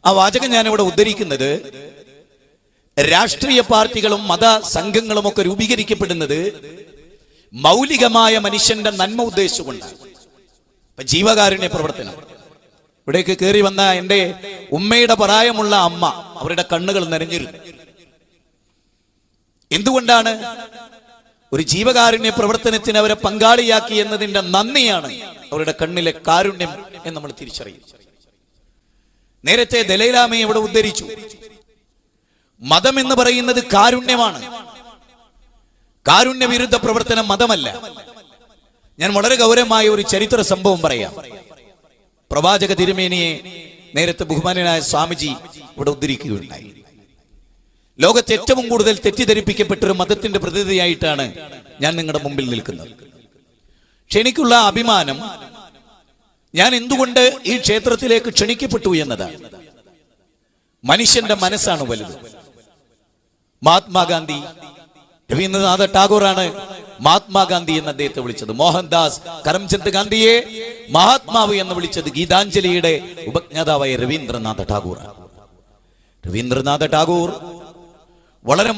ആ വാചകം ഞാനിവിടെ ഉദ്ധരിക്കുന്നത് രാഷ്ട്രീയ പാർട്ടികളും മത സംഘങ്ങളും ഒക്കെ രൂപീകരിക്കപ്പെടുന്നത് മൗലികമായ മനുഷ്യന്റെ നന്മ ഉദ്ദേശിച്ചുകൊണ്ടാണ്. ഇപ്പൊ ജീവകാരുണ്യ പ്രവർത്തനം, ഇവിടേക്ക് കയറി വന്ന എൻ്റെ ഉമ്മയുടെ പ്രായമുള്ള അമ്മ, അവരുടെ കണ്ണുകൾ നനഞ്ഞിരുന്നു. എന്തുകൊണ്ടാണ്? ഒരു ജീവകാരുണ്യ പ്രവർത്തനത്തിന് അവരെ പങ്കാളിയാക്കി എന്നതിന്റെ നന്ദിയാണ് അവരുടെ കണ്ണിലെ കാരുണ്യം എന്ന് നമ്മൾ തിരിച്ചറിയും. നേരത്തെ ദലൈലാമയെ ഇവിടെ ഉദ്ധരിച്ചു. മതം എന്ന് പറയുന്നത് കാരുണ്യമാണ്. കാരുണ്യ വിരുദ്ധ പ്രവർത്തനം മതമല്ല. ഞാൻ വളരെ ഗൗരവമായ ഒരു ചരിത്ര സംഭവം പറയാം. പ്രവാചക തിരുമേനിയെ നേരത്തെ ബഹുമാനനായ സ്വാമിജി ഇവിടെ ഉദ്ധരിക്കുകയുണ്ടായി. ലോകത്ത് ഏറ്റവും കൂടുതൽ തെറ്റിദ്ധരിപ്പിക്കപ്പെട്ട ഒരു മതത്തിന്റെ പ്രതിനിധിയായിട്ടാണ് ഞാൻ നിങ്ങളുടെ മുമ്പിൽ നിൽക്കുന്നത്. പക്ഷെ എനിക്കുള്ള അഭിമാനം, ഞാൻ എന്തുകൊണ്ട് ഈ ക്ഷേത്രത്തിലേക്ക് ക്ഷണിക്കപ്പെട്ടു എന്നതാണ്. മനുഷ്യന്റെ മനസ്സാണ് വലുത്. മഹാത്മാഗാന്ധി, രവീന്ദ്രനാഥ ടാഗോറാണ് മഹാത്മാഗാന്ധി എന്ന് അദ്ദേഹത്തെ വിളിച്ചത്. മോഹൻദാസ് കരംചന്ദ് ഗാന്ധിയെ മഹാത്മാവ് എന്ന് വിളിച്ചത് ഗീതാഞ്ജലിയുടെ ഉപജ്ഞാതാവായ രവീന്ദ്രനാഥ ടാഗോർ. രവീന്ദ്രനാഥ ടാഗോർ വളരെ